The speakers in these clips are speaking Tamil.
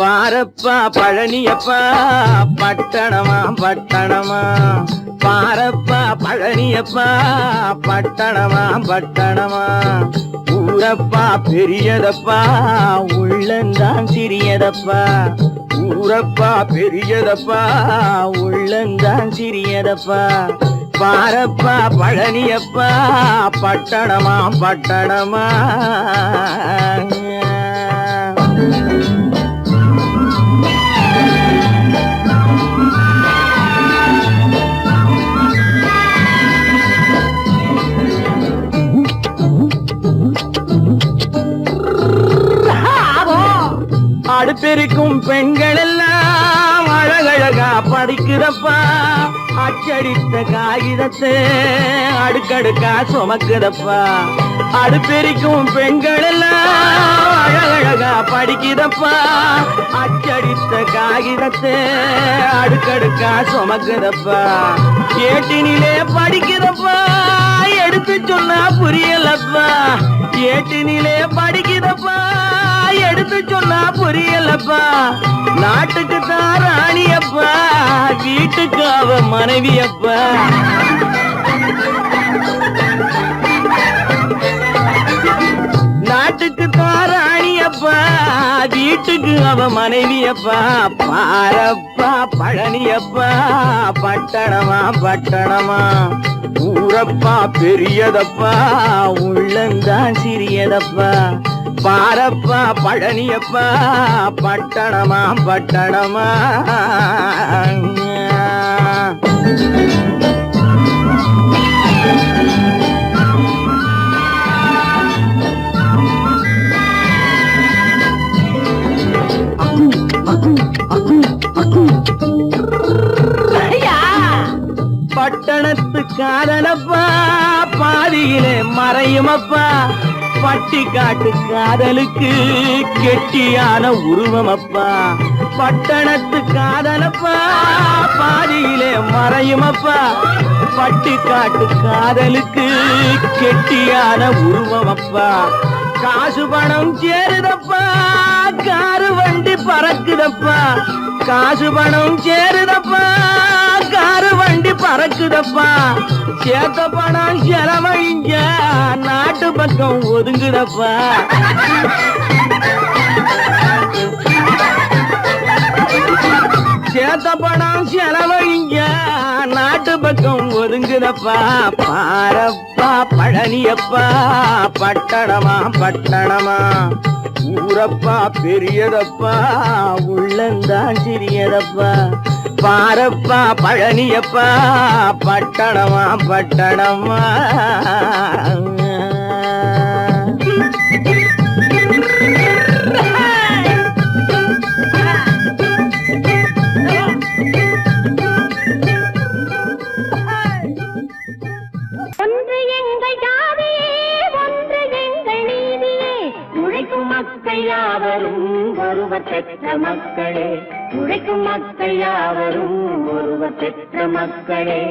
பாரப்பா பழனியப்பா பட்டணமா பட்டணமா, பாரப்பா பழனியப்பா பட்டணமா பட்டணமா, ஊரப்பா பெரியதப்பா உள்ளந்தான் சிறியதப்பா, ஊரப்பா பெரியதப்பா உள்ளந்தான் சிறியதப்பா, பாரப்பா பழனியப்பா பட்டணமா பட்டணமா. அடுப்பெருக்கும் பெண்கள் எல்லாம் அழகழகா படிக்கிறப்பா, அச்சடித்த காகிதத்தை அடுக்கடுக்கா சுமக்குதப்பா, அடுப்பெருக்கும் பெண்கள் எல்லாம் அழகழகா படிக்கிறப்பா, அச்சடித்த காகிதத்தை அடுக்கடுக்கா சுமக்குதப்பா, ஏட்டினிலே படிக்கிறப்பா எடுத்து சொன்னா புரியலப்பா, ஏட்டினிலே படிக்கிறப்பா எடுத்து சொன்னா புரியலப்பா, நாட்டுக்கு தான் ராணியப்பா வீட்டுக்கு அவ மனைவியப்பா, நாட்டுக்கு தான் ராணியப்பா வீட்டுக்கு அவ மனைவியப்பா, பாரப்பா பழனியப்பா பட்டணமா பட்டணமா, ஊரப்பா பெரியதப்பா உள்ளந்தான் சிறியதப்பா, பாரப்பா பழனியப்பா பட்டணமா பட்டணமா. பட்டணத்து காதலப்பா பாதியிலே மறையுமப்பா, பட்டி காட்டு காதலுக்கு கெட்டியான உருவமப்பா, பட்டணத்து காதலப்பா பாதியிலே மறையுமப்பா, பட்டி காட்டு காதலுக்கு கெட்டியான உருவமப்பா, காசு பணம் சேருதப்பா காரு வண்டி பறக்குதப்பா, காசு பணம் சேருதப்பா காரு வண்டி பறக்குதப்பா, சேத்த பணம் செலவழிஞ்ச நாட்டு பக்கம் ஒதுங்குதப்பா, சேத்த பணம் செலவழிஞ்ச நாட்டு பக்கம் ஒதுங்குதப்பா, பாரப்பா பழனியப்பா பட்டணமா பட்டணமா, ஊரப்பா பெரியதப்பா உள்ளந்தான் சிறியதப்பா, பாரப்பா பழனியப்பா பட்டணமா பட்டணமா. ஒன்று எங்கள் ஜாதியே ஒன்று எங்கள் நீதியே, உழைக்கும் மக்கள் யாவரும் ஒருவர் பெற்ற மக்களே, உழைக்கும் மக்கள் யாவரும் ஒருவர் பெற்ற மக்களே.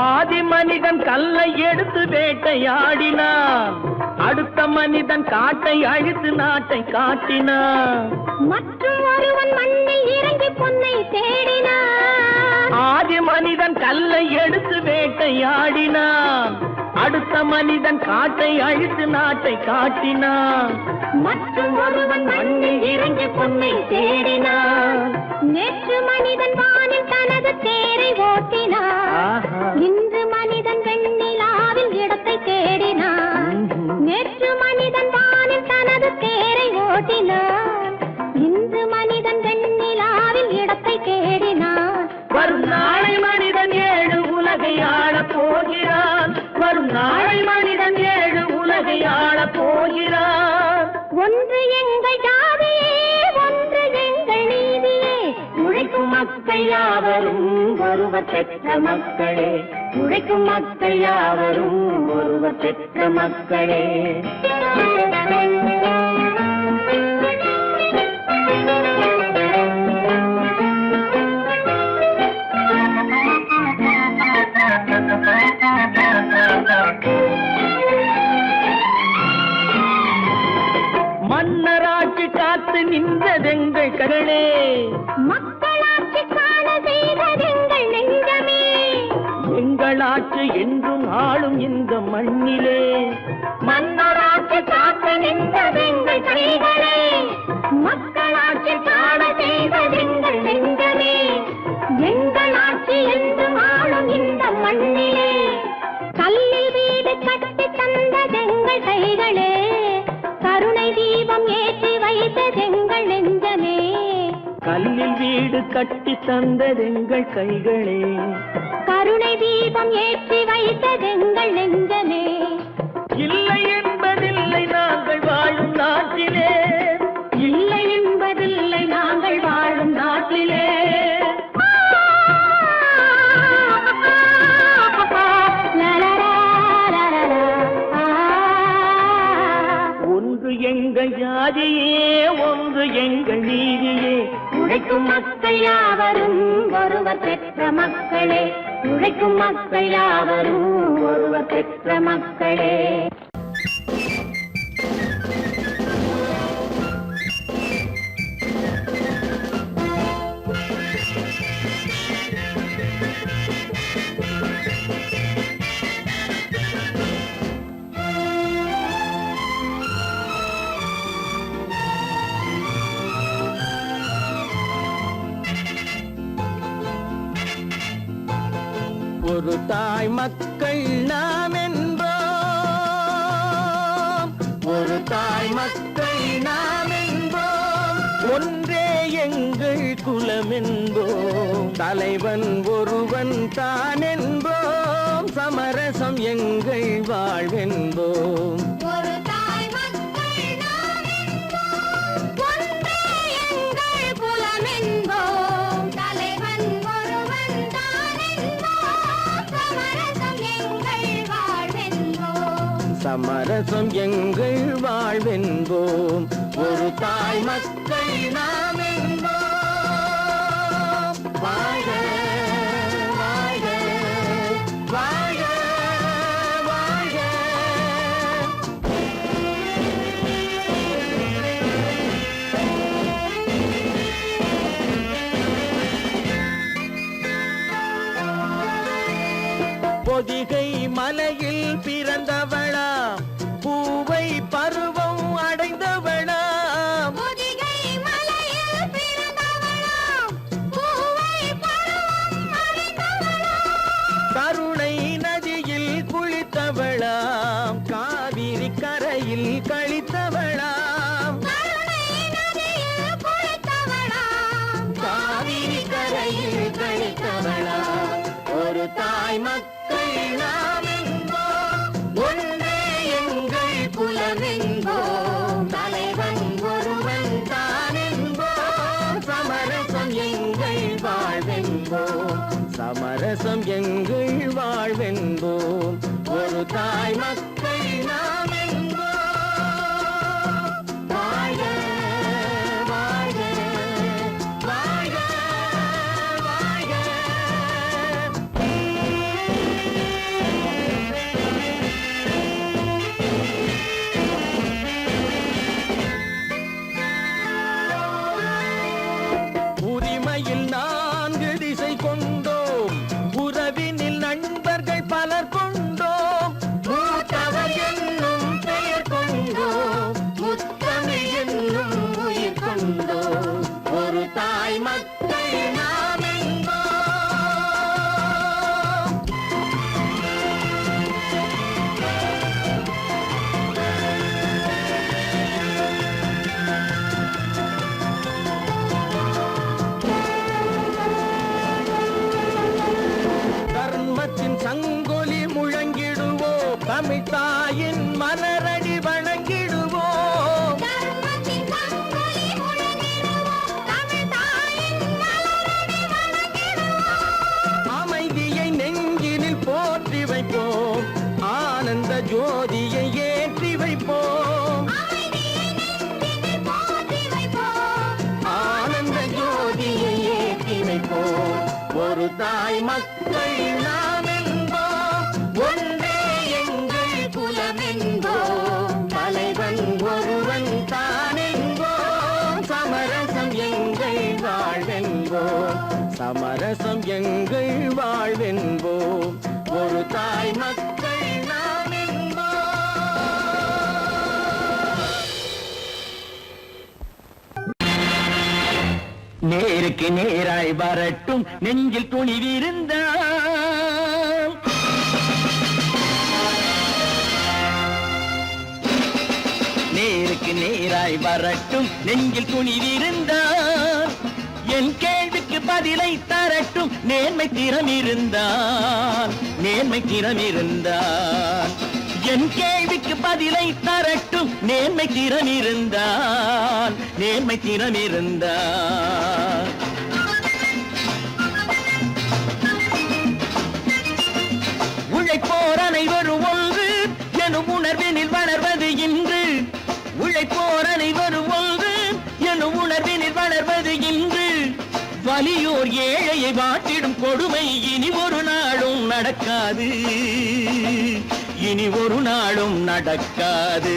ஆதி மனிதன் கல்லை எடுத்து வேட்டையாடினான், அடுத்த மனிதன் காட்டை அழித்து நாட்டை காட்டினான், மற்றும் ஒருவன் மண்ணில் இறங்கி பொன்னை தேடினான், ஆதி மனிதன் கல்லை எடுத்து வேட்டையாடினான், அடுத்த மனிதன் காட்டை அழித்து நாட்டை காட்டினான், மற்றும் ஒருவன் மண்ணில் இறங்கி பொன்னை தேடினான், நேற்று மனிதன் வானில் தனது தேரை ஓட்டினான், இன்று மனிதன் வெண்ணிலாவில் இடத்தை தேடினான், நேற்று மனிதன் வானில் தனது தேரை ஓட்டினான், இன்று மனிதன் வெண்ணிலாவில் இடத்தை தேடினான், வரும் நாளை மனிதன் 7 உலகை ஆளப் போகிறான், வரும் நாளை மனிதன் 7 உலகை ஆளப் போகிறான். ஒன்று எங்கள் ஜாதியே ஒன்று எங்கள் நீதியே, உழைக்கும் மக்கள் யாவரும் ஒருவர் பெற்ற மக்களே, உழைக்கும் மக்கள் யாவரும் ஒருவர் பெற்ற மக்களே. கைகளே. மக்களாட்சி காண செய்ததெங்கள் நெஞ்சமே. எங்களாட்சி என்றும் ஆளும் இந்த மண்ணிலே. மன்னராட்சி காக்க நின்றதெங்கள் கைகளே. மக்களாட்சி காண செய்ததெங்கள் நெஞ்சமே. எங்களாட்சி என்றும் ஆளும் இந்த மண்ணிலே. கல்லில் வீடு கட்டி தந்ததெங்கள் கைகளே. கருணை தீபம் ஏற்றி வைத்ததெங்கள் நெஞ்சமே. கல்லில் வீடு கட்டி தந்ததெங்கள் கைகளே. கருணை தீபம் ஏற்றி வைத்ததெங்கள் நெஞ்சமே. இல்லை என்பதில்லை நாங்கள் வாழும் நாட்டிலே. இல்லை என்பதில்லை நாங்கள் வாழும் நாட்டிலே. ஒன்று எங்கள் ஜாதியே, ஒன்று எங்கள் நீதியே. உழைக்கும் மக்கள் யாவரும் ஒருவர் பெற்ற மக்களே. உழைக்கும் மக்கள் யாவரும் ஒருவர் பெற்ற மக்களே. ஒரு தாய் மக்கள் நாம் என்போம். ஒரு தாய் மக்கள் நாம் என்போம். ஒன்றே எங்கள் குலம் என்போம். தலைவன் ஒருவன் தான் என்போம். சமரசம் எங்கள் வாழ்வென்போம். ஒரு தாய் மக்கள் நாம் என்போம். ஒன்றே எங்கள் குலம் என்போம். தலைவன் ஒருவன் தான் என்போம். சமரசம் எங்கள் வாழ்வென்போம். சமரசம் எங்கள் வாழ்வென்போம். ஒரு தாய் மக்கள் நாம் என்போம். வாழ்க வாழ்க வாழ்க வாழ்க. பொதிகை மலையில் பிறந்தவளா, பூவை பருவம் அடைந்தவளா. பொதிகை மலையில் பிறந்தவளாம். பூவை பருவம் அடைந்தவளாம். கருணை நதியில் குளித்தவளாம். காவிரி கரையில் கழித்தவளாம். கருணை நதியில் குளித்தவளாம். காவிரி கரையில் கழித்தவளாம். ஒரு தாய் மக்கள் நாம் என்போம். ஒன்றே எங்கள் குலம் என்போம். தலைவன் ஒருவன் தான் என்போம். சமரசம் எங்கள் வாழ்வென்போம். சமரசம் எங்கள் வாழ்வென்போம். ஒரு தாய் மக்கள் நாம் என்போம். வாழ்க வாழ்க வாழ்க வாழ்க. உரிமையில் 4 திசை கொண்டோம். உறவினில் நண்பர்கள் பலர் கொண்டோம். மூத்தவர் என்னும் பெயர் கொண்டோம். முத்தமிழ் என்னும் உயிர் கொண்டோம். ஒரு தாய் மக்கள் நாம் என்போம். தர்மத்தின் சங்கொலி முழங்கிடுவோம். தமிழ் தாயின் மலரடி வணங்கிடுவோம். தர்மத்தின் சங்கொலி முழங்கிடுவோம். தமிழ் தாயின் மலரடி வணங்கிடுவோம். அமைதியை நெஞ்சினில் போற்றி வைப்போம். ஆனந்த ஜோதியை ஏற்றி வைப்போம். அமைதியை நெஞ்சினில் போற்றி வைப்போம். ஆனந்த ஜோதியை ஏற்றி வைப்போம். ஒரு தாய் மக்கள் நாம் என்போம். ஒன்றே எங்கள் குலம் என்போம். தலைவன் ஒருவன் தான் என்போம். சமரசம் எங்கள் நேருக்கு நேராய் வரட்டும் நெஞ்சில் துணிவிருந்தால். நேருக்கு நேராய் வரட்டும் நெஞ்சில் துணிவிருந்தால். என் கேள்விக்கு பதிலை தரட்டும் நேர்மை திறம் இருந்தால். நேர்மை திறம் இருந்தால் என் கேள்விக்கு பதிலை தரட்டும் நேர்மை திறம் இருந்தால். நேர்மை திறம் இருந்தால் உழைப்போர் அனைவரும் ஒன்று எனும் உணர்வினில் வளர்வது இன்று. உழைப்போர் அனைவரும் ஒன்று எனும் உணர்வினில் வளர்வது இன்று. வலியோர் ஏழையை வாட்டிடும் கொடுமை இனி ஒரு நாளும் நடக்காது. இனி ஒரு நாளும் நடக்காது.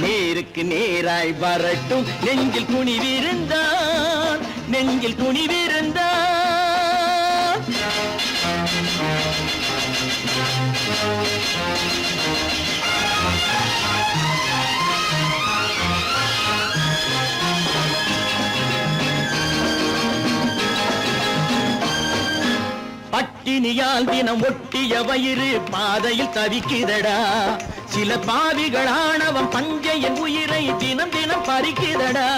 நேருக்கு நேராய் வரட்டும் நெஞ்சில் துணிவிருந்தால். நெஞ்சில் துணிவிருந்தால். பட்டினியால் தினம் ஒட்டிய வயிறு பாதையில் தவிக்குதடா. சில பாவிகள் ஆணவம் பஞ்சையின் உயிரை தினம் தினம் பறிக்குதடா.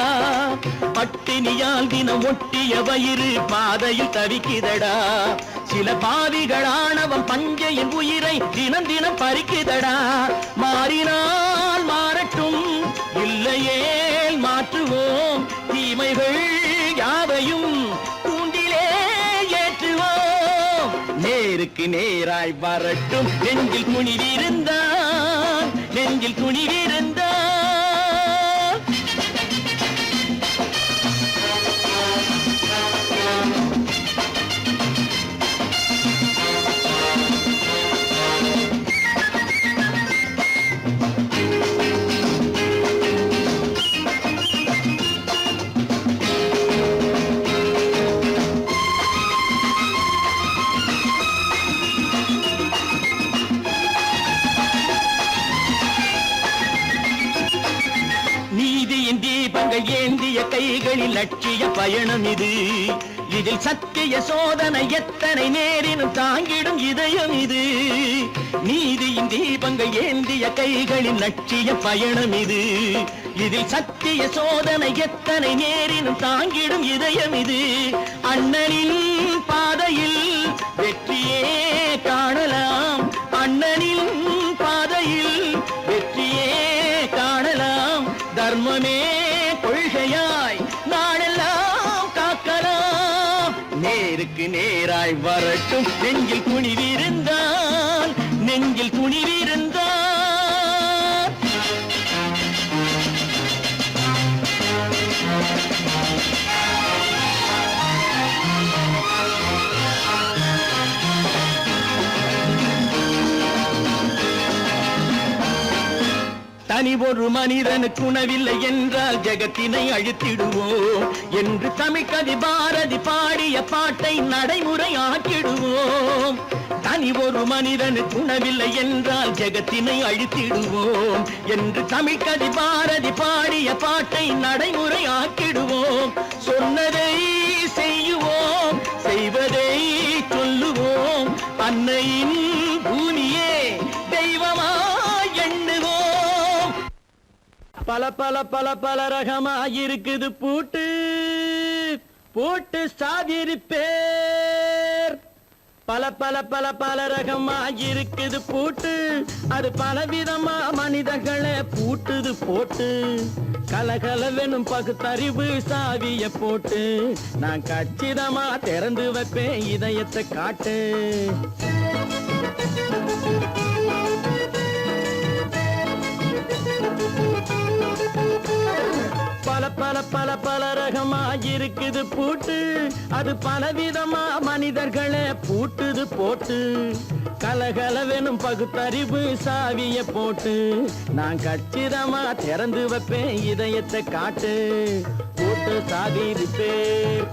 பட்டினியால் தினம் ஒட்டிய வயிறு பாதையில் தவிக்குதடா. சில பாவிகள் ஆணவம் பஞ்சையின் உயிரை தினம் தினம் பறிக்குதடா. மாறினால் மாறட்டும் இல்லையே மாற்றுவோம். தீமைகள் யாவையும் தூண்டிலே ஏற்றுவோம். நேருக்கு நேராய் வரட்டும் நெஞ்சில் துணிவிருந்தால். நெஞ்சில் துணிவிருந்தால். நீதியின் தீபங்கள் ஏந்திய கைகளில் லட்சிய பயணம் இது. இதில் சத்திய சோதனை எத்தனை நேரினும் தாங்கிடும் இதயம் இது. நீதியின் தீபங்கள் ஏந்திய கைகளில் லட்சிய பயணம் இது. இதில் சத்திய சோதனை எத்தனை நேரினும் தாங்கிடும் இதயம் இது. அண்ணனின் பாதையில் வெற்றியே காணலாம். அண்ணனின் பாதையில் வெற்றியே காணலாம். தர்மமே கொள்கையாய் நாளெல்லாம் காக்கலாம். நேருக்கு நேராய் வரட்டும் நெஞ்சில் துணிவிருந்தால். நெஞ்சில் துணிவிருந்தால். தனி ஒரு மனிதனுக்கு உணவில்லை என்றால் ஜெகத்தினை அழித்திடுவோம் என்று தமிழ்கவி பாரதி பாடிய பாட்டை நடைமுறை ஆக்கிடுவோம். தனி ஒரு மனிதனுக்கு உணவில்லை என்றால் ஜெகத்தினை அழித்திடுவோம் என்று தமிழ்கவி பாரதி பாடிய பாட்டை நடைமுறை ஆக்கிடுவோம். சொன்னதை செய்யுவோம், செய்வதை சொல்லுவோம். அன்னையின் பூமியே தெய்வமாய் எண்ணுவோம். பல பல பல பல ரகமாயிருக்குது பூட்டு பூட்டு சாதிருப்பேர். பல பல பல பல ரகமாயிருக்குது பூட்டு, அது பலவிதமா மனிதர்களை பூட்டுது போட்டு. கலகலவெனும் பகுத்தறிவு சாவிய போட்டு நான் கச்சிதமா திறந்து வைப்பேன் இதயத்தை காட்டு. பல பல பல பல ரகமாயிருக்குது பூட்டு, அது பலவிதமா மனிதர்களை பூட்டுது போட்டு. கலகலவெனும் பகுத்தறிவு சாவிய போட்டு நான் கச்சிதமா திறந்து வைப்பேன் இதயத்தை காட்டு. பூட்டு சாதிருப்பேன்.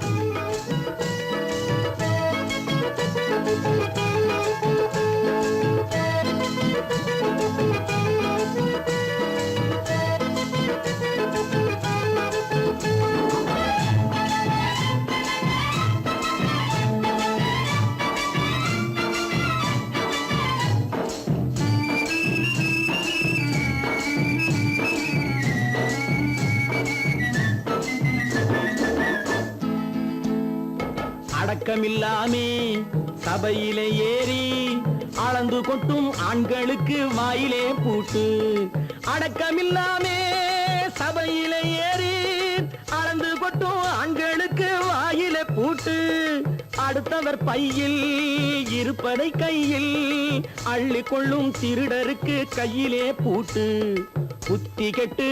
அடக்கமில்லாமே சபையிலே ஏறி அளந்து கொட்டும் ஆண்களுக்கு வாயிலே பூட்டு. அடக்கமில்லாமே சபையிலே ஏறி அளந்து கொட்டும் ஆண்களுக்கு வாயிலே பூட்டு. அடுத்தவர் பையில் இருப்பதை கையில் அள்ளி கொள்ளும் திருடருக்கு கையிலே பூட்டு. புத்தி கெட்டு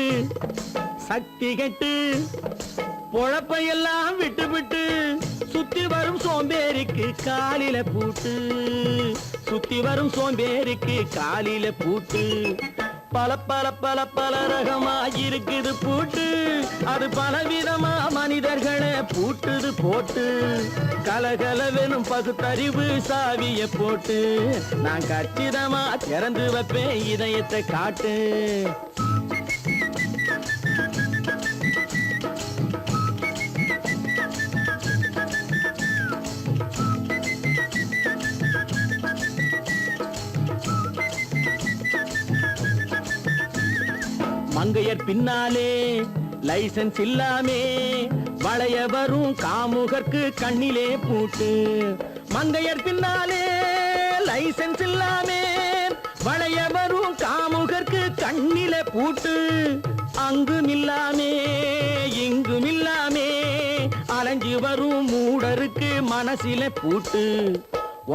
சக்தி கெட்டு பொழப்பையெல்லாம் விட்டு விட்டு சுத்தி வரும் சோம்பேறிக்கு காலில பூட்டு. சுத்தி வரும் சோம்பேறிக்கு காலில பூட்டு. பல பல பல பல ரகமா இருக்குது பூட்டு. அது பலவிதமா மனிதர்களை பூட்டுது போட்டு. கலகலவெனும் பகுத்தறிவு சாவிய போட்டு. நான் கச்சிதமா திறந்து வைப்பேன் இதயத்தை காட்டு. மங்கையர் பின்னாலே லைசன்ஸ் இல்லாமே வளைய வரும் காமுகர்க்கு கண்ணிலே பூட்டு. மங்கையர் பின்னாலே லைசன்ஸ் இல்லாமே வளைய வரும் காமுகர்க்கு கண்ணிலே பூட்டு. அங்கும் இல்லாமே இங்கும் இல்லாமே அலைஞ்சு வரும் மூடருக்கு மனசிலே பூட்டு.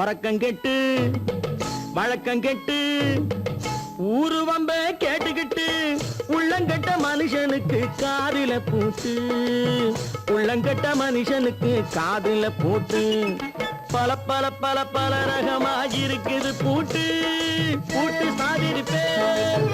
உறக்கங்கெட்டு வழக்கங்கெட்டு ஊரு வம்ப கேட்டுக்கிட்டு உள்ளங்கட்ட மனுஷனுக்கு காதில பூட்டு. உள்ளங்கட்ட மனுஷனுக்கு காதில பூட்டு. பல பல பல பல ரகமா இருக்குது பூட்டு. பூட்டு சாதிருப்பேன்.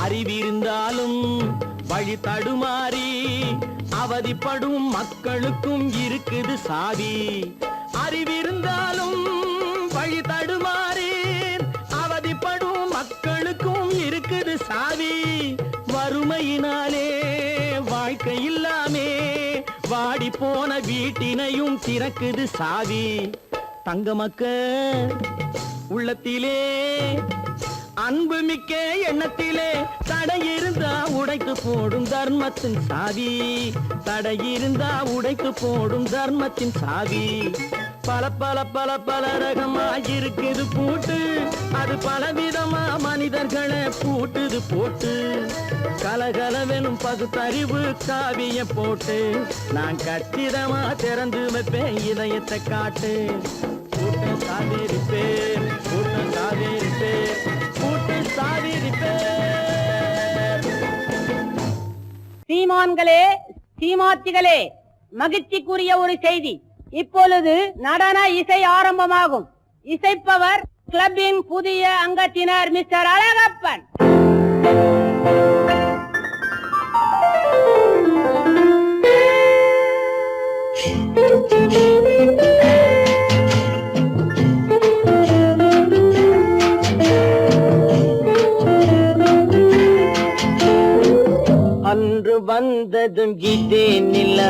அறிவிருந்தாலும் வழி தடுமாறி அவதிப்படும் மக்களுக்கும் இருக்குது சாவி. அறிவிருந்தாலும் வழி தடுமாறி அவதிப்படும் மக்களுக்கும் இருக்குது சாவி. வறுமையினாலே வாழ்க்கை இல்லாமே வாடி போன வீட்டினையும் திறக்குது சாவி. தங்க மக்க உள்ளத்திலே அன்பு மிக்க எண்ணத்திலே தடை இருந்தா உடைத்து போடும் தர்மத்தின் சாவி. தடை இருந்தா உடைத்து போடும் தர்மத்தின் சாவி. பல பல பல பல ரகமா இருக்குது பூட்டு. அது பலவிதமா மனிதர்களை பூட்டுது போட்டு. கலகலவெனும் பகுத்தறிவு காவிய போட்டு. நான் கச்சிதமா திறந்து வைப்பேன் இதயத்தை காட்டு. கூட்டம் சாவேரி பேர் கூட்டம் சாவேரி பேர் கூட்டு சாவேரி பேர். சீமான்களே சீமாத்திகளே, மகிழ்ச்சிக்குரிய ஒரு செய்தி. இப்பொழுது நடன இசை ஆரம்பமாகும். இசைப்பவர் கிளப்பின் புதிய அங்கத்தினர் மிஸ்டர் அழகப்பன். அன்று வந்ததும் இதே நிலா,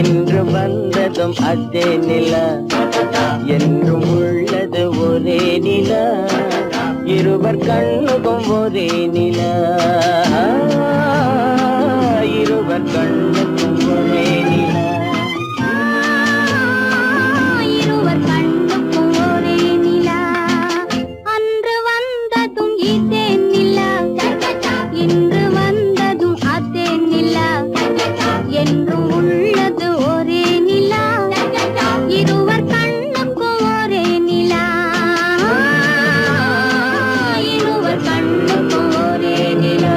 என்று வந்ததும் அதே நிலா, என்றும் உள்ளது ஒரே நிலா, இருவர் கண்ணுக்கும் ஒரே நிலா, இருவர் கண்ணுக்கும் ஒரே நிலா. இருவர் கண்ணுக்கும் ஒரே நிலா. அன்று வந்ததும் இதே நிலா, இன்று வந்ததும் அதே நிலா, என்றும் உள்ளது ஒரே நிலா, இருவர் கண்ணுக்கும் ஒரே நிலா, இருவர் கண்ணுக்கும் ஒரே நிலா.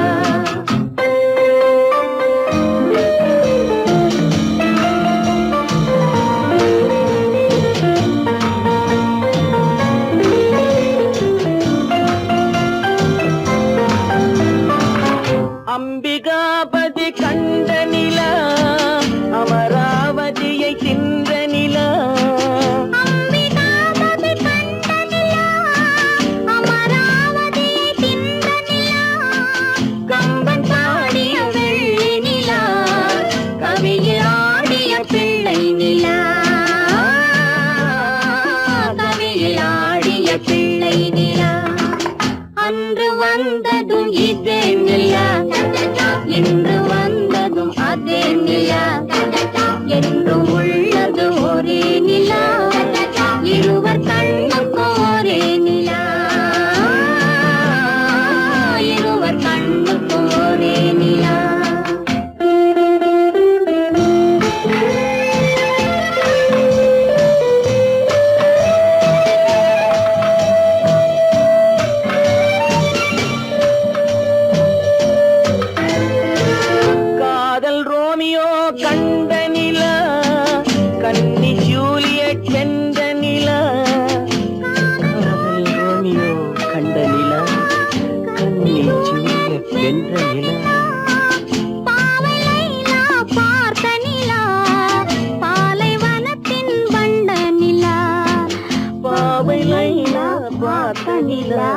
நிலா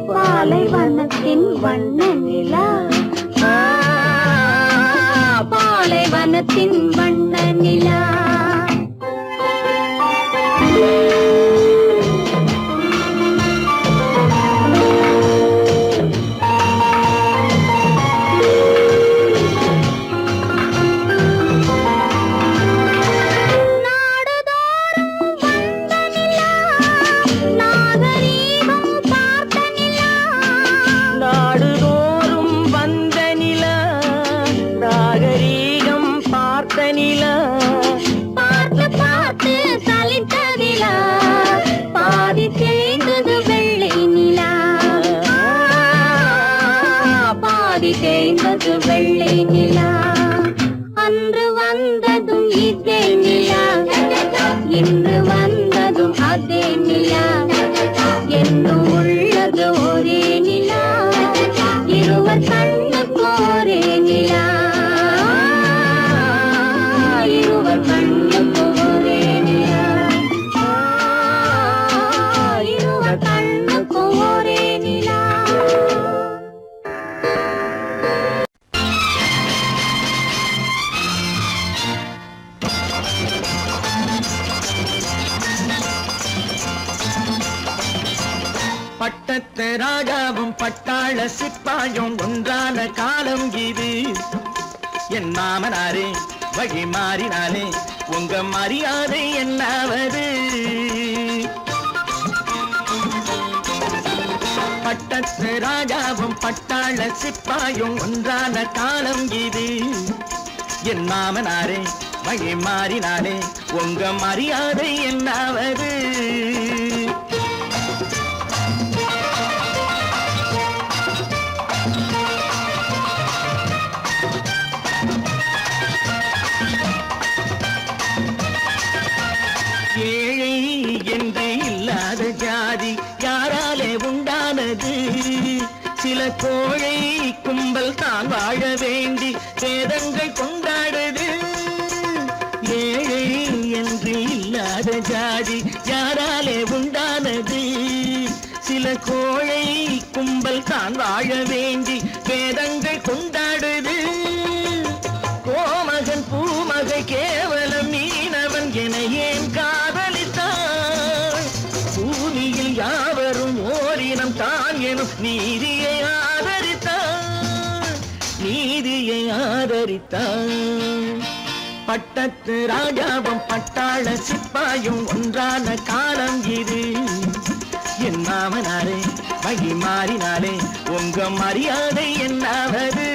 பாலைவனத்தின் வண்ண நிலா பாலைவனத்தின் வண்ண நிலா தேய்ந்தது வெள்ளை நிலா அன்று வந்ததும் இதே நிலா இன்று வந்ததும் அதே நிலா என்றும் உள்ளது ஒரே நிலா இருவர் கண்ணுக்கு ஒரே நிலா இருவர் கண்ணுக்கு ஒரே நிலா இருவர் கண்ணுக்கு ஒரே நிலா பட்டத்து ராஜாவும் பட்டாள சிப்பாயும் ஒன்றான காலம் இது என் மாமனாரே வழி மாறினாலே உங்க மரியாதை என்னாவது பட்டத்து ராஜாவும் பட்டாள சிப்பாயும் ஒன்றான காலம் இது என் மாமனாரே வழி மாறினாலே உங்க மரியாதை என்னாவது ஏழை என்று இல்லாத ஜாதி யாராலே உண்டானது சில கோழை கும்பல் தான் வாழ வேண்டி வேதங்கள் கொண்டாடுது ஏழை என்று இல்லாத ஜாதி யாராலே உண்டானது சில கோழை கும்பல் தான் வாழ வேண்டி வேதங்கள் கொண்டாடுது கோமகன் பூமகை கேவலம் மீனவன் என ஏன் காதலித்தான் பூமியில் யாவரும் ஓரினம் தான் எனும் நீதியை ஆதரித்தான் நீதியை ஆதரித்தான் பட்டத்து ராஜாவும் பட்டாள சிப்பாயும் ஒன்றான காலம் இது என் மாமனாரே வழி மாறினாலே உங்க மரியாதை என்னாவது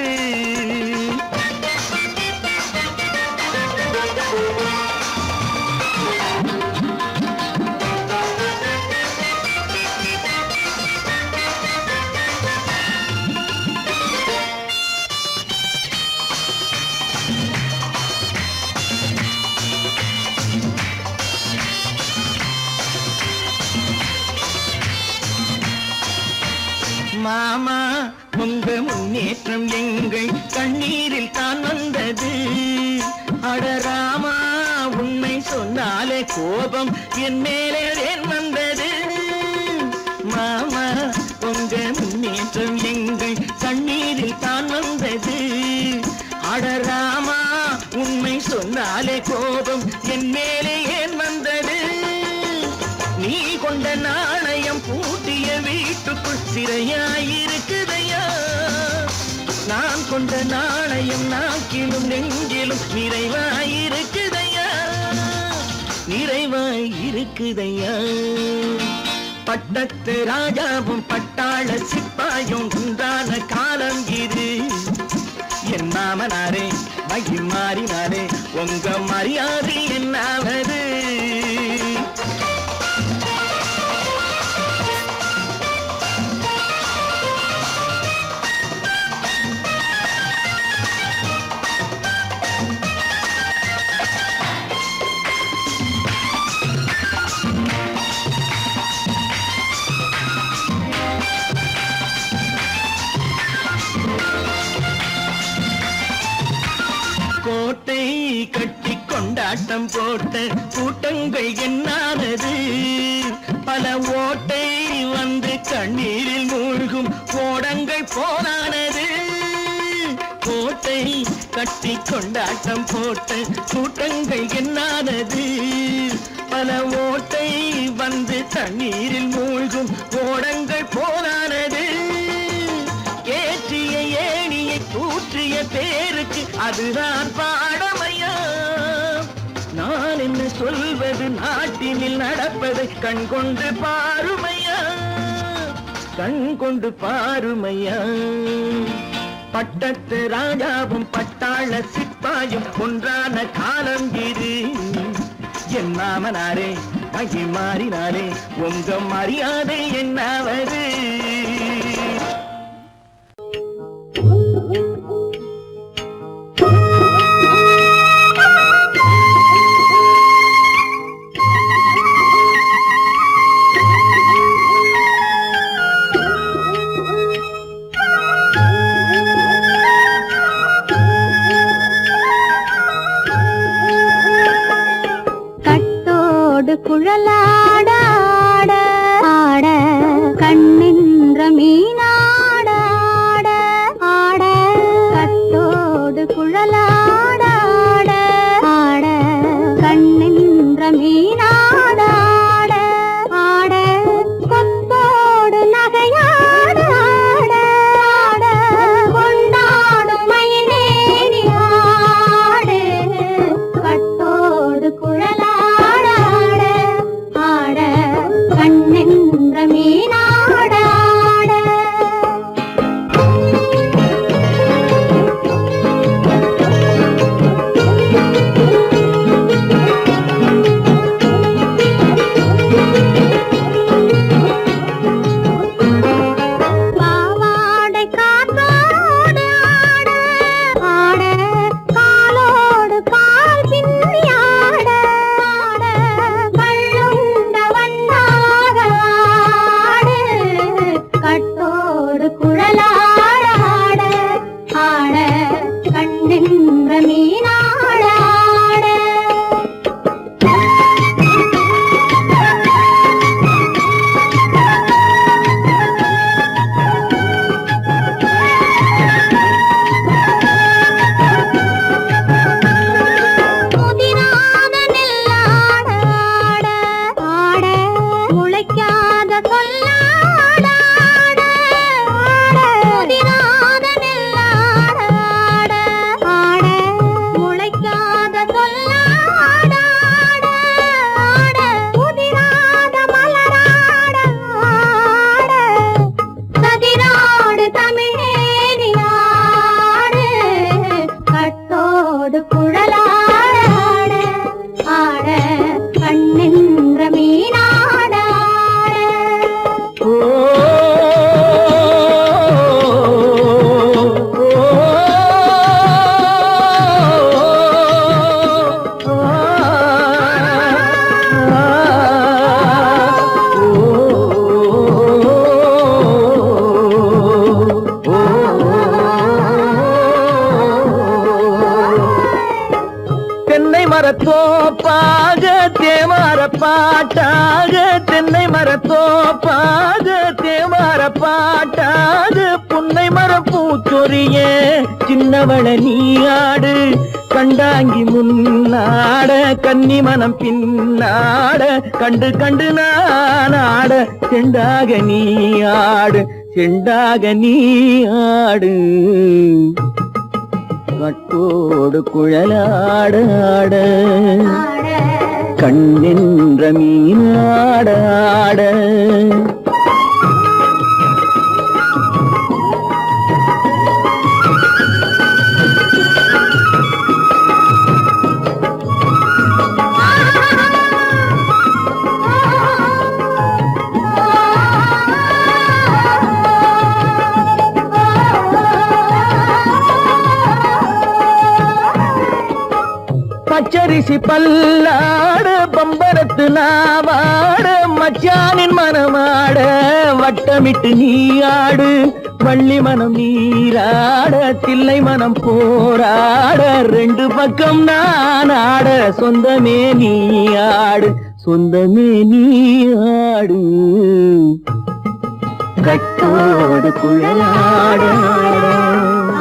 மாமா உங்க முன்னேற்றம் எங்கள் கண்ணீரில் தான் வந்தது அடராமா உண்மை சொன்னாலே கோபம் என் மேலே ஏன் வந்தது மாமா உங்க முன்னேற்றம் எங்கள் கண்ணீரில் தான் வந்தது அடராமா உண்மை சொன்னாலே கோபம் என் மேலே ஏன் வந்தது நீ கொண்ட நாணயம் பூட்டிய வீட்டுக்குள் சிறையாயிருக்குதையா நான் கொண்ட நாணயம் நாக்கிலும் நெஞ்சிலும் நிறைவாயிருக்குதையா நிறைவாயிருக்குதையா பட்டத்து ராஜாவும் பட்டாள சிப்பாயும் உண்டான காலம் இது என் மாமனாரே வழி மாறினாரே உங்க மரியாதை என்னாவது கோட்டை கட்டி கொண்டாட்டம் போட்ட கூட்டங்கள் என்னானது பல ஓட்டை வந்து போனானது கோட்டை கட்டி கொண்டாட்டம் போட்ட கூட்டங்கள் என்னானது பல ஓட்டை வந்து தண்ணீரில் மூழ்கும் ஓடங்கள் போனானது ஏற்றிய ஏணியை தூற்றிய பேருக்கு அதுதான் பாடமையா நான் என்ன சொல்வது நாட்டினில் நடப்பதை கண்கொண்டு பாருமையா கண்கொண்டு பாருமையா பட்டத்து ராஜாவும் பட்டாள சிப்பாயும் ஒன்றான காலம் இது என் மாமனாரே மகி மாறினாரே உங்க மரியாதை என்னாவது குழலாட ஆட ஆட கண்ணின்ற மீனாட ஆட ஆட கட்டோடு குழலாட ஆட ஆட கண்ணின்ற மீனாட ஆட ஆட கொத்தோடு நகையாட ஆட ஆட கொண்டாடும் மயிலேறி ஆடு கட்டோடு குழலாட கண்ணென்ற மீனாட பாவாடை காத்தோடு ஆட ஆட காலோடு கால் பின்னி ஆட ஆட கள்ளுண்ட வண்ணாக ஆடு கட்டோடு குழலாட ஆட ஆட கண்ணென்ற மீனாட ஆட முதிராத நெல்லாட ஆட ஆட முளைக்காத சொல்லாட ஆட ஆட முதிராத நெல்லாட ஆட ஆட முளைக்காத சொல்லாட ஆட ஆட முதிராத மலராட ஆட கதிராடு தமிழேறி ஆடு கட்டோடு குழலாட ஆட கண்ணென்ற மீனாட தென்னை மரத்தோப்பாக தேமார பாட்டாக தென்னை மரத்தோப்பாக தேமார பாட்டாக புன்னை மரம் பூச்சொரிய சின்னவள நீயாடு கண்டாங்கி முன்னாட கன்னி மனம் பின்னாட கண்டு கண்டு நானாட செண்டாக நீயாடு செண்டாக நீயாடு கட்டோடு குழலாட ஆட கண்ணென்ற மீனாட ஆட பச்சரிசி பல்லாட பம்பரத்து நாவாட மச்சானின் மனமாட வட்டமிட்டு நீயாடு வள்ளி மனம் நீராட தில்லை மனம் போராட ரெண்டு பக்கம் நான் ஆட சொந்தமே நீயாடு சொந்தமே நீயாடு கட்ட கட்டோடு குழலாட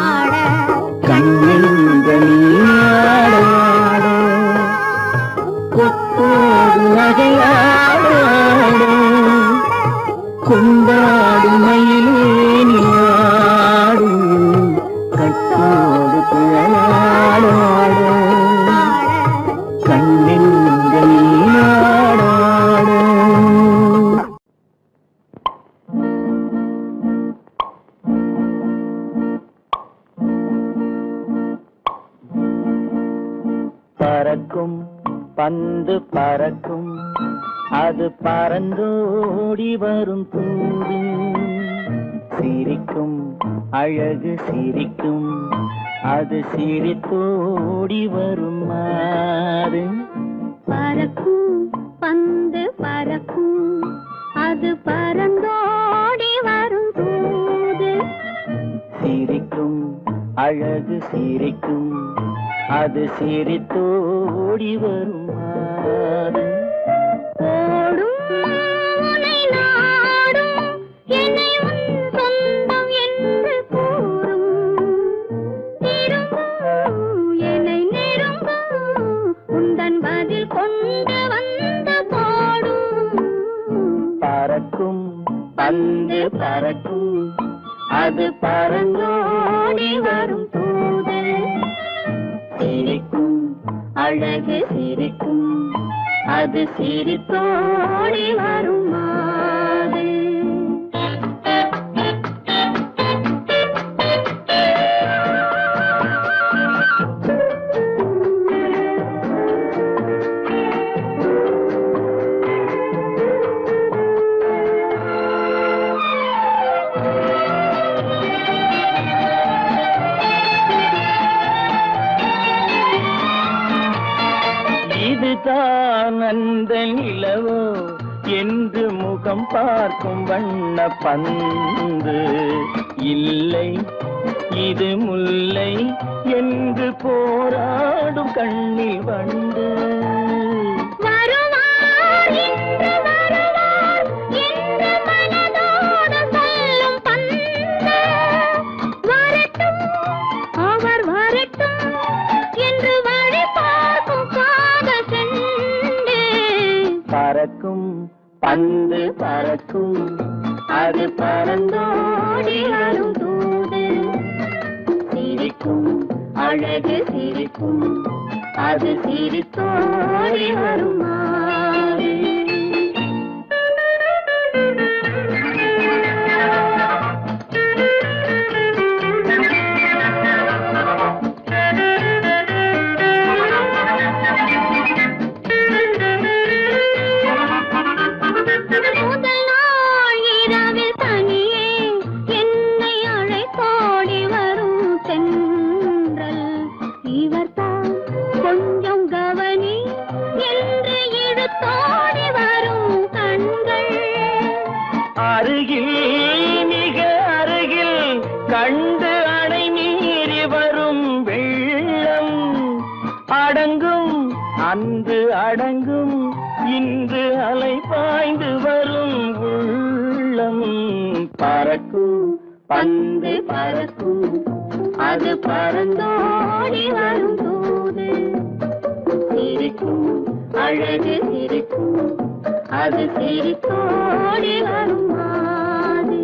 ஆட கண்ணென்ற நீயாட கொத்தோடு நகையாட கொண்டாடும் மயிலே நீயாடு கட்டோடு குழலாட கண்ணென்ற நீயாட பறக்கும் பந்து பறக்கும் அது பறந்தோடி வரும் தூது சிரிக்கும் அழகு சிரிக்கும் அது சிரித்தோடி வரும் மாறு பறக்கும் பந்து பறக்கும் அது பறந்தோடி வரும் தூது சிரிக்கும் அழகு சிரிக்கும் அது சிரித்தோடி வரும் மாறு ஓடும் உன்னை நாடும் என்னை உன் சொந்தம் என்று கூறும் திரும்பும் என்னை நெருங்கும் உந்தன் பதில் கொண்டு வந்து போடும் பறக்கும் பந்து பறக்கும் அது பறந்தோடி வரும் தூது சிரிக்கும் அழகு சிரிக்கும் அது சிரித்தோடி வரும் மாது இதுதான் அந்த நிலவோ என்று முகம் பார்க்கும் வண்ண பந்து இல்லை இது முல்லை என்று போராடும் கண்ணில் வண்டு வருவார் இன்று வருவார் என்று மனதோடு சொல்லும் பந்து வரட்டும் அவர் வரட்டும் என்று வழி பார்க்கும் காதல் செண்டு பறக்கும் பந்து பறக்கும் அது பறந்தோடி வரும் தூது சிரிக்கும் அழகு சிரிக்கும் அது சிரித்தோடி வரும் மாறு முதல் நாள் இரவில் தனியே என்னை அழைத்தோடி வரும் தென்றல் இவர்தான் கொஞ்சம் கவனி என்று இழுத்தோடி வரும் கண்கள் அருகில் மிக அருகில் கண்டு அணை மீறி வரும் வெள்ளம் அடங்கும் அன்று அடங்கும் இன்று அலை பாய்ந்து வரும் உள்ளம் பறக்கும் பந்து பறக்கும் அது பறந்தோடி வரும் தூது சிரிக்கும் அழகு சிரிக்கும் அது சிரித்தோடி வரும் மாது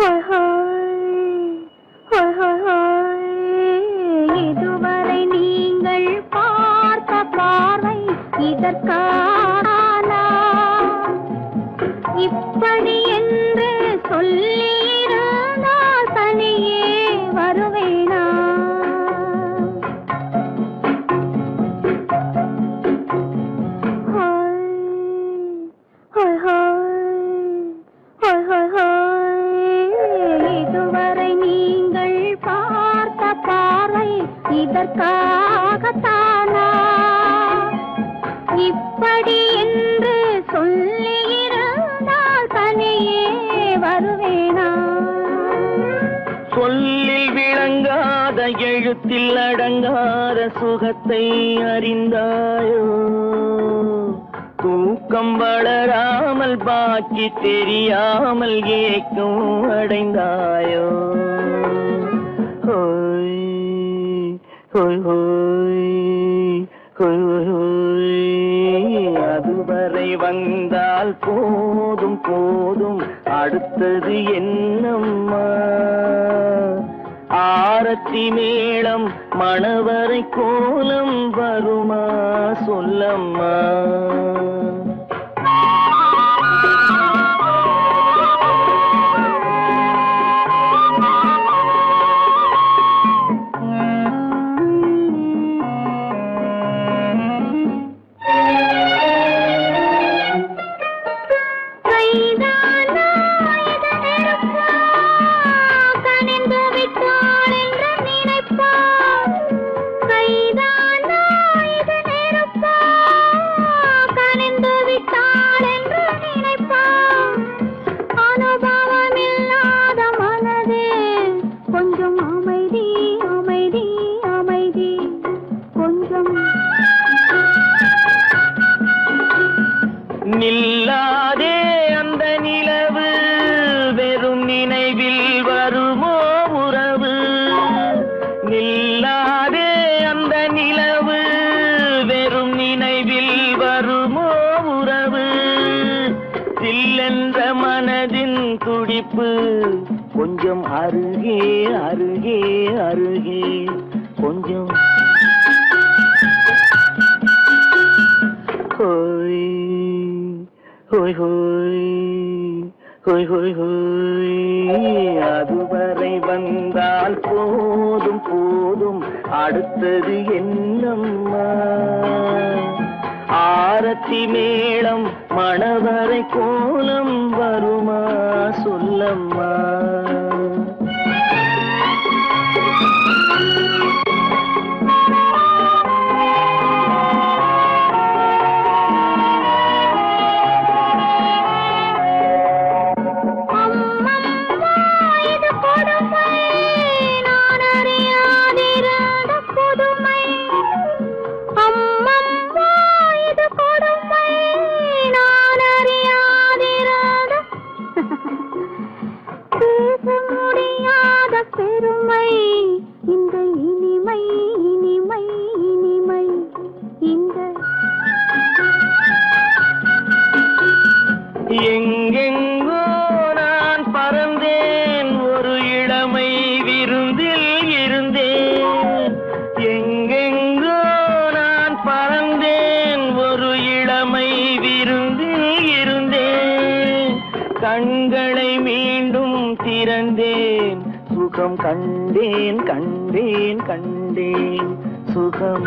ஆஹா ஆஹா இதுவரை நீங்கள் பார்த்த பார்வை இதற்கானா இப்படி என்று சொல்லியிருந்தால் தனியே வருவேனா இதுவரை நீங்கள் பார்த்த பார்வை இதற்காகத்தானா இப்படி என்று சொல்லியிருந்தால் தனியே வருவேனா? சொல்லில் விளங்காத எழுத்தில் அடங்காத சுகத்தை அறிந்தாயோ? தூக்கம் வளராமல் பாக்கி தெரியாமல் ஏக்கம் அடைந்தாயோ? ஹோய் ஹோய் ஹோய் ஹோய் ஹோய். அதுவரை வந்தால் போதும் போதும், அடுத்தது என்னம்மா? ஆரத்தி மேளம் மணவரை கோலம் வருமா சொல்லம்மா? நில்லாதே அந்த நிலவு, வெறும் நினைவில் வருமோ உறவு? நில்லாதே அந்த நிலவு, வெறும் நினைவில் வருமோ உறவு? சில்லென்ற மனதின் துடிப்பு கொஞ்சம் அருகே அருகே அருகே கொஞ்சம். ஹோய் ஹோய் ஹோய் ஹோய் ஹோய் ஹோய். அதுவரை வந்தால் போதும் போதும், அடுத்தது என்னம்மா? ஆரத்தி மேளம் மணவரை கோலம் வருமா சொல்லம்மா? பெருமை இந்த இனிமை இனிமை இனிமை இந்த. எங்கெங்கோ நான் பறந்தேன், ஒரு இளமை விருந்தில் இருந்தேன். எங்கெங்கோ நான் பறந்தேன், ஒரு இளமை விருந்தில் இருந்தேன். கண்களை மீண்டும் திறந்தேன், சுகம் கண்டேன் கண்டேன் கண்டேன் சுகம்.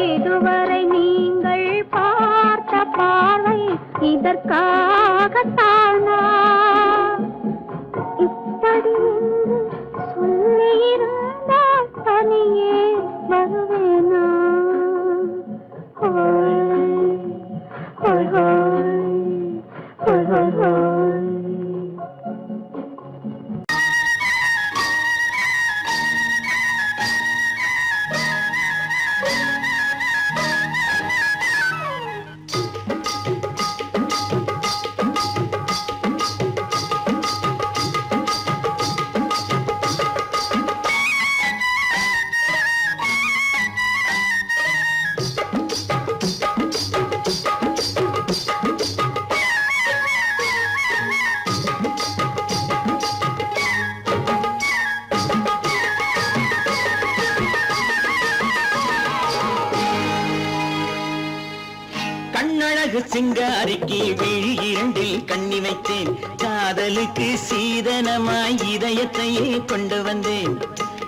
இதுவரை நீங்கள் பார்த்த பார்வை இதற்காகத்தானா? இப்படி சொல்லியிருந்தால் தனியே வருவேனா? கண்ணழகு சிங்காரிக்கு விழி இரண்டில் கண்ணி வைத்தேன், காதலுக்கு சீதனமாய் இதயத்தையே கொண்டு வந்தேன்.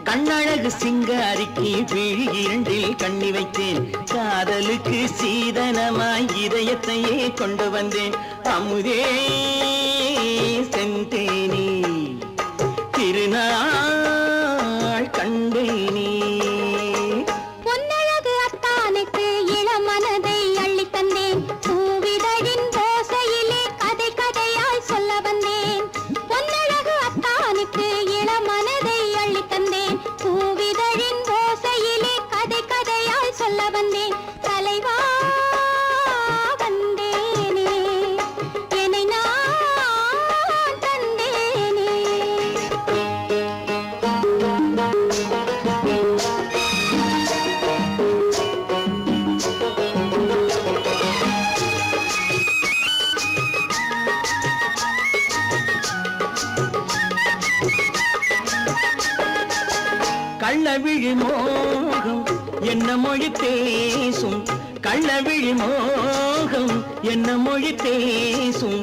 கண்ணழகு சிங்காரிக்கு விழி இரண்டில் கண்ணி வைத்தேன், காதலுக்கு சீதனமாய் இதயத்தையே கொண்டு வந்தேன். அமுதே செந்தேனே திருநாள் கண்டேனே. பொன்னழகு அத்தானுக்கு இளமனதை அள்ளித் தந்தேன். பூவிதழின் ஓசையிலே கதை கதையாய் சொல்ல வந்தேன். பொன்னழகு அத்தானுக்கு இளமனதை அள்ளித் தந்தேன். பூவிதழின் ஓசையிலே கதை கதையாய் சொல்ல வந்தேன். தலைவா வந்தேனே, என்னை நான் தந்தேனே. கள்ளவிழி மோகம் என்ன மொழி பேசும், கள்ளவிழி மோகம் என்ன மொழி பேசும்,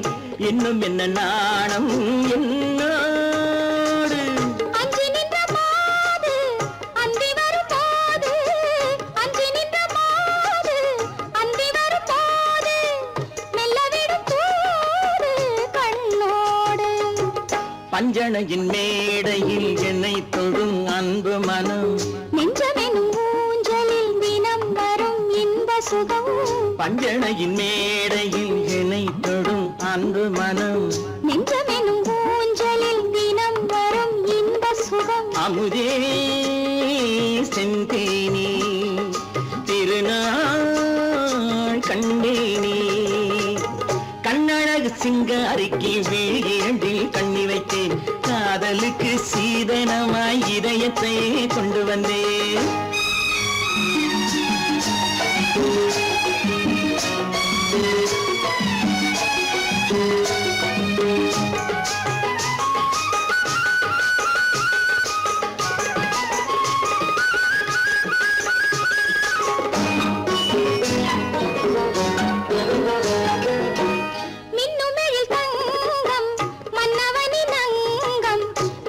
இன்னும் என்ன நாணம் என்னோடு. அஞ்சி நின்ற மாது அந்தி வரும் போது, அஞ்சி நின்ற மாது அந்தி வரும் போது, மெல்ல விடும் தூது கண்ணோடு. பஞ்சணையின் மேடையில் என்னை தொடும் அன்பு மனம், நெஞ்சமெனும் ஊஞ்சலில் தினம் வரும் இன்ப சுகம். பஞ்சணையின் மேடையில் என்னை தொடும் அன்பு மனம், நெஞ்சமெனும் ஊஞ்சலில் தினம் வரும் இன்ப சுகம். அமுதே செந்தேனே திருநாள் கண்டேனே. கண்ணழகு சிங்காரிக்கு விழியண்டில் கண்ணி வைத்தேன், காதலுக்கு சீதனமாய் இதயத்தை கொண்டு வந்தேன். மின்னுமெழில் தங்கம் மன்னவனின் அங்கம்,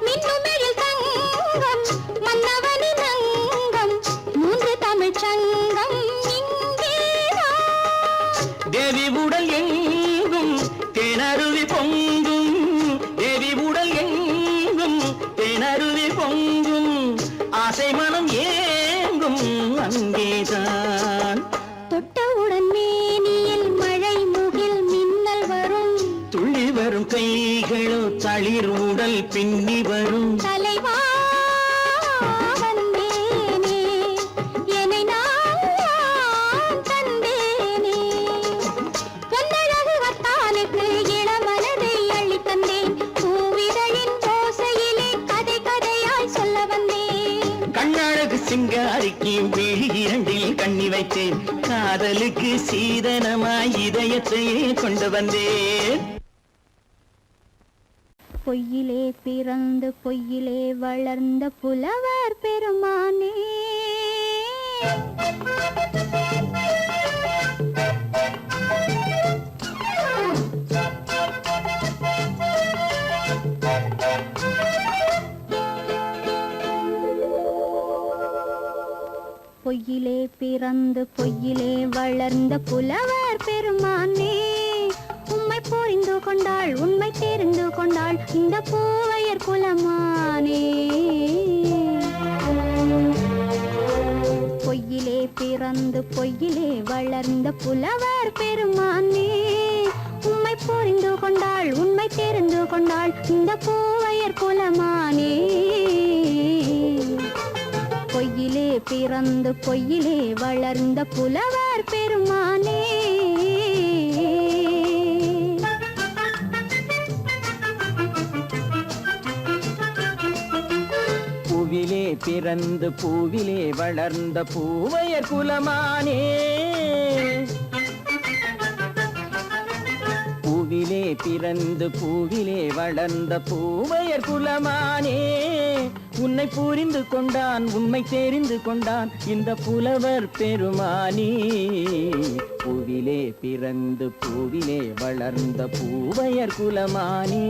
மின்னுமெழில் தங்கம் மன்னவனின் அங்கம், மூன்று தமிழ்ச் சங்கம் இங்கேதான். தேவி உடல் எங்கும் தேனருவி பொங்கும், தேவி உடல் எங்கும் தேனருவி பொங்கும், ஆசை மனம் ஏங்கும் அங்கேதான். தொட்டவுடன் மேனியில் மழை முகில் மின்னல் வரும். துள்ளி வரும் கைகளோ தளிர் உடல் பின்னி வரும். தலைவா வந்தேனே, என்னை நான் தந்தேனே. பொன்னழகு வத்தானுக்கு இளமனதை அள்ளித் தந்தேன். பூவிதழின் ஓசையிலே கதை கதையாய் சொல்ல வந்தேன். கண்ணழகு சிங்காரிக்கு விழி இரண்டில் கண்ணி வைத்தேன், காதலுக்கு சீதனமாய் இதயத்தை கொண்டு வந்தேன். பொய்யிலே பிறந்து பொய்யிலே வளர்ந்த புலவர் பெருமானே, பொய்யிலே பிறந்து பொய்யிலே வளர்ந்த புலவர் பெருமானே, உம்மை புரிந்து கொண்டாள் உண்மை தெரிந்து கொண்டாள் இந்த பூவையர் குலமானே. பொய்யிலே பிறந்து பொய்யிலே வளர்ந்த புலவர் பெருமானே, உம்மை புரிந்து கொண்டாள் உண்மை தெரிந்து கொண்டாள் இந்த பூவையர் குலமானே. பொய்யிலே பிறந்து பொய்யிலே வளர்ந்த புலவர் பெருமானே. பூவிலே பிறந்து பூவிலே வளர்ந்த பூவையர் குலமானே, பூவிலே பிறந்து பூவிலே வளர்ந்த பூவையர் குலமானே, உன்னை புரிந்து கொண்டான் உண்மை தெரிந்து கொண்டான் இந்த புலவர் பெருமானே. பூவிலே பிறந்து பூவிலே வளர்ந்த பூவையர் குலமானே,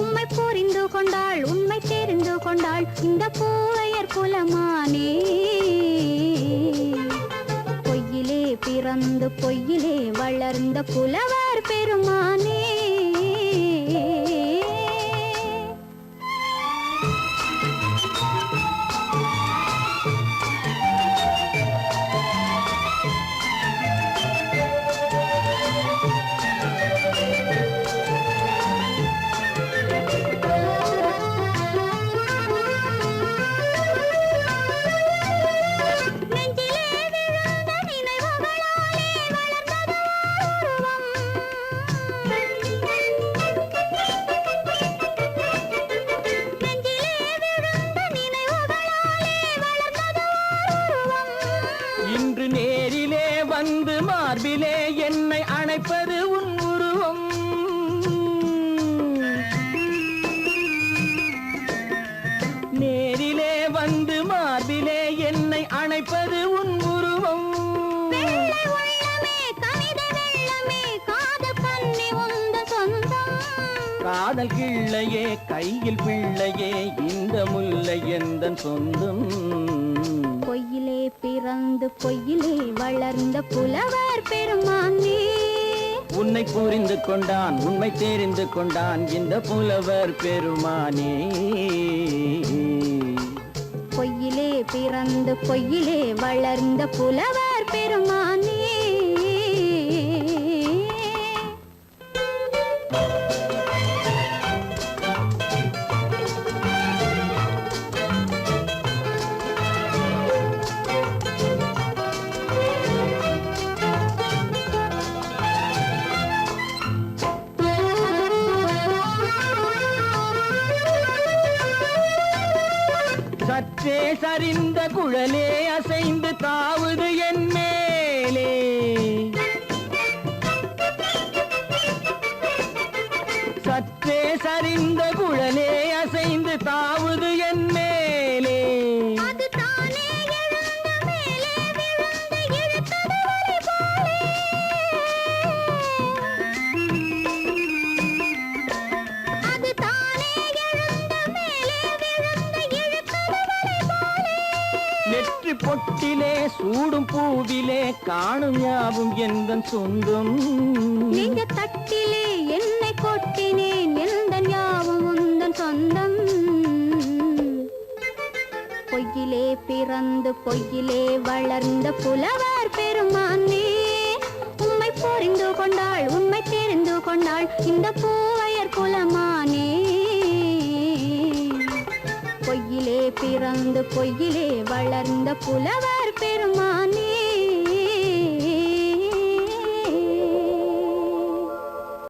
உம்மை புரிந்து கொண்டாள் உண்மை தெரிந்து கொண்டாள் இந்த பூவையர் குலமானே. பொய்யிலே பிறந்து பொய்யிலே வளர்ந்த புலவர் பெருமானே. காதல் கிள்ளையே கையில் பிள்ளையே இந்த முல்லை எந்தன் சொந்தம். பொய்யிலே பிறந்து பொய்யிலே வளர்ந்த புலவர் பெருமானே. உன்னை புரிந்து கொண்டான் உண்மை தெரிந்து கொண்டான் இந்த புலவர் பெருமானே. பொய்யிலே பிறந்து பொய்யிலே வளர்ந்த புலவர் பெருமானே. சற்றே சரிந்த குழலே அசைந்து தாவுது என் மேலே. சற்றே சரிந்த குழலே அசைந்து தாவுது என் மேலே. அது தானே எழுந்த மேலே விழுந்து இழுத்தது வழி போலே. அது தானே எழுந்த மேலே விழுந்து இழுத்தது வழி போலே. நெற்றி பொட்டிலே சூடும் பூவிலே காணும் யாவும் எந்தன் சொந்தம். நெஞ்ச தட்டிலே என்னை கொட்டினேன் எந்தன் யாவும் உந்தன் சொந்தம். பொய்யிலே பிறந்து பொய்யிலே வளர்ந்த புலவர் பெருமானே. உம்மை புரிந்து கொண்டாள் உண்மை தெரிந்து கொண்டாள் இந்த பூவையர் குலமானே. பொய்யிலே பிறந்து பொய்யிலே வளர்ந்த புலவர்